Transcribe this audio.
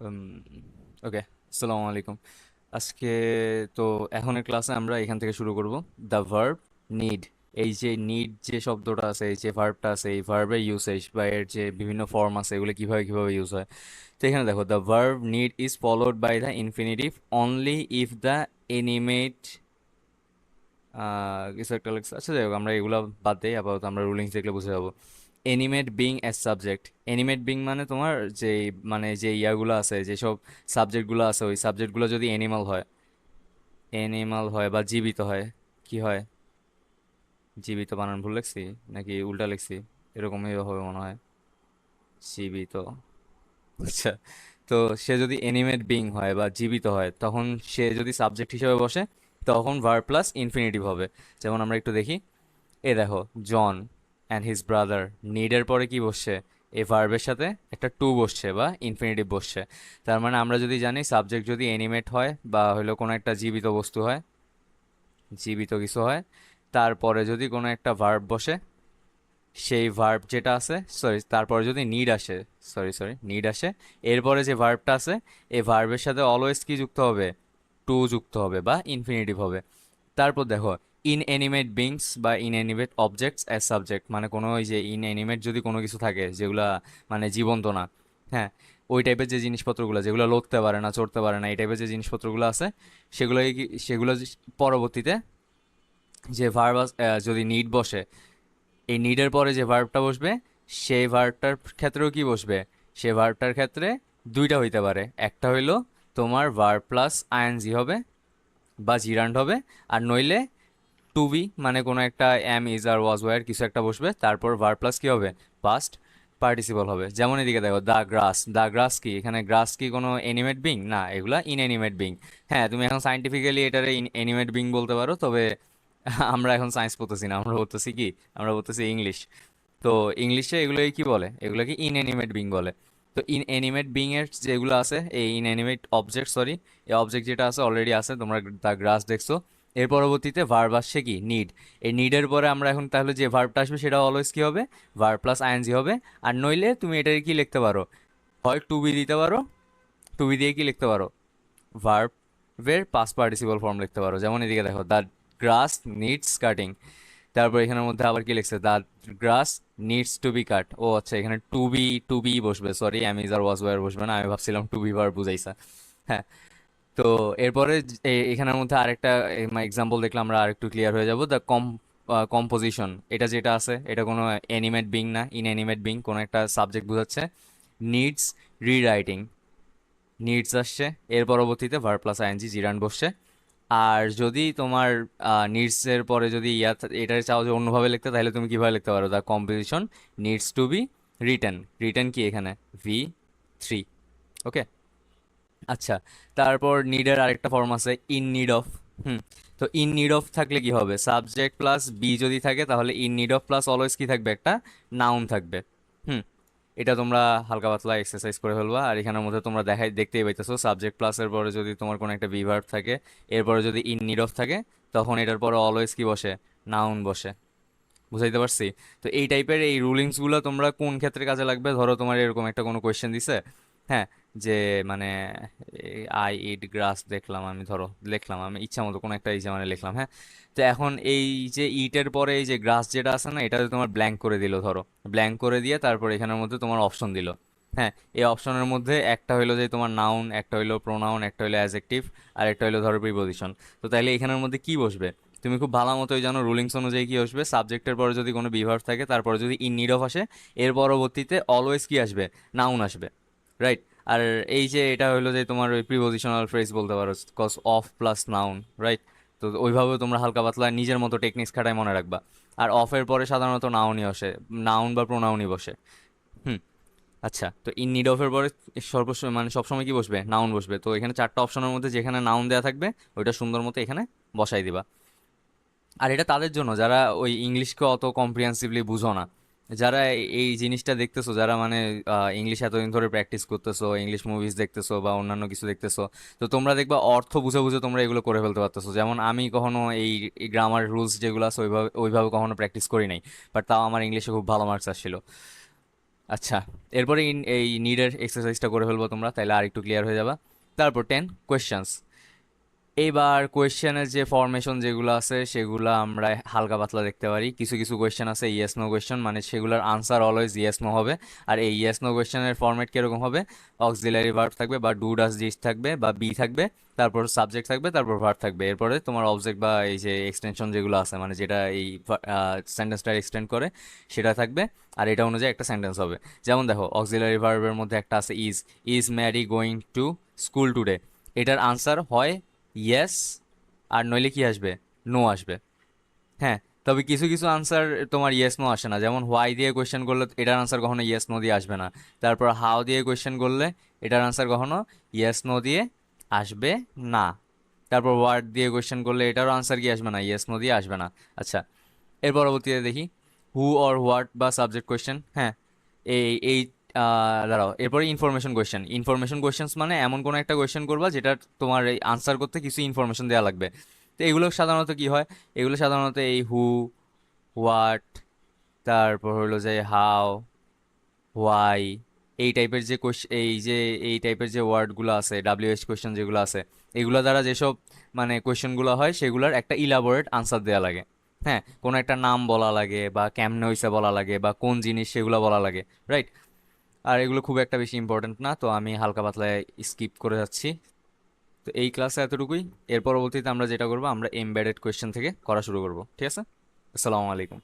ওকে, আসসালামু আলাইকুম। আজকে তো এখনের ক্লাসে আমরা এখান থেকে শুরু করব। The verb need. এই যে নিড যে শব্দটা আছে, এই যে ভার্বটা আছে, এই ভার্বের ইউসেজ বা এর যে বিভিন্ন ফর্ম আছে, এগুলো কিভাবে কিভাবে ইউজ হয়। তো এখানে দেখো, the verb need is followed by the infinitive only if the animate কিছু একটা লেখছে। আচ্ছা, যাই হোক, আমরা এগুলো বাদ দিই, আপাতত আমরা রুলিংস দেখলে বুঝে যাবো। Animate being as subject. Animate being মানে তোমার যে, মানে যে ইয়াগুলো আছে, যেসব সাবজেক্টগুলো আছে, ওই সাবজেক্টগুলো যদি এনিমাল হয় বা জীবিত হয়। কি হয়? জীবিত বানান ভুল লিখছি নাকি উল্টা লিখছি? এরকমই হবে মনে হয়। জীবিত। আচ্ছা। তো সে যদি এনিমেট বিং হয় বা জীবিত হয়, তখন সে যদি সাবজেক্ট হিসেবে বসে, তখন ভার্ব প্লাস ইনফিনিটিভ হবে। যেমন আমরা একটু দেখি। এ দেখো, জন অ্যান্ড হিজ ব্রাদার। নিডের পরে কি বসছে? এই ভার্বের সাথে একটা টু বসছে বা ইনফিনিটিভ বসছে। তার মানে আমরা যদি জানি সাবজেক্ট যদি অ্যানিমেট হয় বা হলো কোনো একটা জীবিত বস্তু হয়, জীবিত কিছু হয়, তারপরে যদি কোনো একটা ভার্ব বসে, সেই ভার্ব যেটা আছে, সরি, তারপরে যদি নিড আসে, সরি নিড আসে, এরপরে যে ভার্বটা আছে, এই ভার্বের সাথে অলওয়েজ কি যুক্ত হবে? টু যুক্ত হবে বা ইনফিনিটিভ হবে। তারপর দেখো, ইনএনিমেট বিংস বা ইনএনিমেট অবজেক্টস অ্যাজ সাবজেক্ট, মানে কোনো ওই যে ইনএনিমেট যদি কোনো কিছু থাকে যেগুলা মানে জীবন্ত না, হ্যাঁ, ওই টাইপের যে জিনিসপত্রগুলো যেগুলো লড়তে পারে না, চড়তে পারে না, এই টাইপের যে জিনিসপত্রগুলো আছে, সেগুলো পরবর্তীতে যে ভার্ব যদি নিড বসে, এই নিডের পরে যে ভার্বটা বসবে, সেই ভার্বটার ক্ষেত্রেও কি বসবে? সে ভার্বটার ক্ষেত্রে দুইটা হইতে পারে। একটা হইলো তোমার ভার্ব প্লাস আইএনজি হবে বা জিরান্ড হবে, আর নইলে টু বি মানে কোনো একটা am is are was were কিছু একটা বসবে, তারপর ভার প্লাস কি হবে? পাস্ট পার্টিসিপল হবে। যেমন এদিকে দেখো, দ্য গ্রাস। দ্য গ্রাস কি? এখানে গ্রাস কি কোনো এনিমেট বিং? না, এগুলা ইনএনিমেট বিং। হ্যাঁ, তুমি এখন সাইন্টিফিক্যালি এটারে এনিমেট বিং বলতে পারো, তবে আমরা এখন সায়েন্স পড়তেছি না, আমরা বলতেছি কি, আমরা বলতেছি ইংলিশ। তো ইংলিশে এগুলোকে কি বলে? এগুলোকে ইনএনিমেট বিং বলে। তো ইনএনিমেট বিং এর যেগুলো আছে, এই ইনএনিমেট অবজেক্ট, সরি, এই অবজেক্ট যেটা আছে অলরেডি আছে, তোমরা দ্য গ্রাস দেখছো। এর পরবর্তীতে ভার্ব আসছে কি? নিড। এই নিডের পরে আমরা এখন তাহলে যে ভার্বটা আসবে সেটা অলওয়েজ কি হবে? ভার্ব প্লাস আইএনজি হবে। আর নইলে তুমি এটাকে কি লিখতে পারো? হয় টু বি দিতে পারো, টু বি দিয়ে কি লিখতে পারো? ভার্বের পাস্ট পার্টিসিপল ফর্ম লিখতে পারো। যেমন এদিকে দেখো, দ্য গ্রাস নিডস কাটিং। তারপর এখানের মধ্যে আবার কি লিখছে? The grass needs to be cut. ও আচ্ছা, এখানে টু বি বসবে, sorry, am is are was were বসবে না, আমি ভাবছিলাম টু বি ভার্ব বুঝাইছে। হ্যাঁ। তো এরপরে এখানের মধ্যে আরেকটা এক্সাম্পল দেখলে আমরা আরেকটু ক্লিয়ার হয়ে যাব। দ্য কম্পোজিশন, এটা যেটা আছে, এটা কোনো অ্যানিমেট বিং না, ইনঅ্যানিমেট বিং, কোনো একটা সাবজেক্ট বোঝাচ্ছে। Needs rewriting. নিডস আসছে, এর পরবর্তীতে ভার্ব প্লাস আইএনজি জিরান বসছে। আর যদি তোমার নিডস এর পরে যদি এটা চাও যে অন্যভাবে লিখতে, তাহলে তুমি কিভাবে লিখতে পারো? The composition needs to be written. Written কি এখানে? V3। ওকে। আচ্ছা। তারপর নিডের আরেকটা ফর্ম আছে, ইন নিড অফ। হুম। তো ইন নিড অফ থাকলে কি হবে? সাবজেক্ট প্লাস বি যদি থাকে, তাহলে in need of plus always কি থাকবে? একটা নাউন থাকবে। হুম। এটা তোমরা হালকা পাতলা এক্সারসাইজ করে ফেলবা। আর এখানের মধ্যে তোমরা দেখতেই পাইতেছো, সাবজেক্ট প্লাসের পরে যদি তোমার কোনো একটা বি ভার্ব থাকে, এরপরে যদি ইন নিড অফ থাকে, তখন এটার পরে অলওয়েজ কি বসে? নাউন বসে। বুঝাইতে পারছি? তো এই টাইপের এই রুলিংসগুলো তোমরা কোন ক্ষেত্রে কাজে লাগবে? ধরো তোমার এরকম একটা কোনো কোয়েশ্চেন দিছে, হ্যাঁ, যে মানে আই ইট গ্রাস দেখলাম, আমি ধরো লিখলাম, আমি ইচ্ছা মতো কোনো একটা মানে লিখলাম, হ্যাঁ। তো এখন এই যে ইটের পরে এই যে গ্রাস যেটা আছে না, এটা তোমার ব্ল্যাঙ্ক করে দিল, ধরো ব্ল্যাঙ্ক করে দিয়ে তারপর এখানের মধ্যে তোমার অপশন দিল। হ্যাঁ, এই অপশনের মধ্যে একটা হইলো যে তোমার নাউন, একটা হইলো প্রোনাউন, একটা হইলো অ্যাজেক্টিভ, আর একটা হইলো ধরো প্রিপোজিশন। তো তাইলে এখানের মধ্যে কি বসবে? তুমি খুব ভালো মতোই জানো রুলিংস অনুযায়ী কি আসবে। সাবজেক্টের পরে যদি কোনো বিভার্ব থাকে, তারপরে যদি ইন নিড অফ আসে, এর পরবর্তীতে অলওয়েজ কি আসবে? নাউন আসবে। রাইট। আর এই যে এটা হলো যে তোমার ওই প্রিপোজিশনাল ফ্রেজ বলতে পারো, cause of plus noun. Right. তো ওইভাবে তোমরা হালকা পাতলা নিজের মতো টেকনিক্স খাটায় মনে রাখবা। আর অফের পরে সাধারণত নাউনই আসে, নাউন বা প্রোনাউনই বসে। হুম। আচ্ছা, তো ইন নিড অফ এর পরে সর্বসময় মানে সবসময় কি বসবে? নাউন বসবে। তো এখানে চারটা অপশনের মধ্যে যেখানে নাউন দেওয়া থাকবে, ওইটা সুন্দর মতো এখানে বসাই দিবা। আর এটা তাদের জন্য যারা ওই ইংলিশকে অত কম্প্রিহেন্সিভলি বুঝো না, যারা এই জিনিসটা দেখতেছো, যারা মানে ইংলিশ এতদিন ধরে প্র্যাকটিস করতেছো, ইংলিশ মুভিজ দেখতেছো বা অন্যান্য কিছু দেখতেছো, তো তোমরা দেখবা অর্থ বুঝে বুঝে তোমরা এগুলো করে ফেলতে পারতেছো। যেমন আমি কখনো এই গ্রামার রুলস যেগুলো আছে ওইভাবে ওইভাবে কখনো প্র্যাকটিস করি নাই, বাট তাও আমার ইংলিশে খুব ভালো মার্কস আসছিল। আচ্ছা, এরপরে এই নিডের এক্সারসাইজটা করে ফেলবো তোমরা, তাইলে আর একটু ক্লিয়ার হয়ে যাবা। তারপর 10 কোয়েশ্চেন্স। এইবার কোয়েশ্চেনের যে ফরমেশন যেগুলো আছে সেগুলো আমরা হালকা পাতলা দেখতে পারি। কিছু কিছু কোয়েশ্চেন আছে ইয়েস নো কোয়েশ্চেন, মানে সেগুলোর আনসার অলওয়েজ ইয়েস নো হবে। আর এই ইয়েস নো কোয়েশ্চেনের ফরম্যাট কিরকম হবে? অক্সিলারি ভার্ব থাকবে বা ডু ডাজ ডিড থাকবে বা বি থাকবে, তারপর সাবজেক্ট থাকবে, তারপর ভার্ব থাকবে, এরপরে তোমার অবজেক্ট বা এই যে এক্সটেনশন যেগুলো আছে মানে যেটা এই সেন্টেন্সটা এক্সটেন্ড করে সেটা থাকবে। আর এটা অনুযায়ী একটা সেন্টেন্স হবে। যেমন দেখো অক্সিলারি ভার্বের মধ্যে একটা আছে is. Is Mary going to school today? এটার আনসার হয় ইয়েস, আর নইলে কি আসবে? নো আসবে। হ্যাঁ, তবে কিছু কিছু আনসার তোমার ইয়েস নো আসে না। যেমন হোয়াই দিয়ে কোয়েশ্চেন করলে এটার আনসার কখনো ইয়েস নো দিয়ে আসবে না। তারপর হাউ দিয়ে কোয়েশ্চেন করলে এটার আনসার কখনো ইয়েস নো দিয়ে আসবে না। তারপর ওয়ার্ড দিয়ে কোয়েশ্চেন করলে এটারও আনসার কি আসবে না? ইয়েস নো দিয়ে আসবে না। আচ্ছা, এর পরবর্তীতে দেখি হু অর হোয়াট বা সাবজেক্ট কোয়েশ্চেন। হ্যাঁ, এই দাঁড়াও, এরপরে ইনফরমেশন কোয়েশ্চেন। ইনফরমেশন কোয়েশ্চেন্স মানে এমন কোনো একটা কোয়েশ্চেন করবা যেটা তোমার এই আনসার করতে কিছু ইনফরমেশন দেওয়া লাগবে। তো এগুলো সাধারণত কি হয়? এগুলো সাধারণত এই হু, হোয়াট, তারপর হলো যে হাউ, হোয়াই, এই টাইপের যে এই টাইপের যে ওয়ার্ডগুলো আছে, ডাব্লিউএইচ কোয়েশ্চেন যেগুলো আছে, এগুলো দ্বারা যেসব মানে কোয়েশ্চেনগুলো হয় সেগুলোর একটা ইলাবোরেট আনসার দেওয়া লাগে। হ্যাঁ, কোনো একটা নাম বলা লাগে বা কেমনে হইছে বলা লাগে বা কোন জিনিস সেগুলো বলা লাগে, রাইট? আর এগুলো খুব একটা বেশি ইম্পর্টেন্ট না, তো আমি হালকা পাতলায় স্কিপ করে যাচ্ছি। তো এই ক্লাসে এতটুকুই। এর পরবর্তীতে আমরা যেটা করবো, আমরা এমবেডেড কোয়েশ্চেন থেকে করা শুরু করব, ঠিক আছে? আসসালামু আলাইকুম।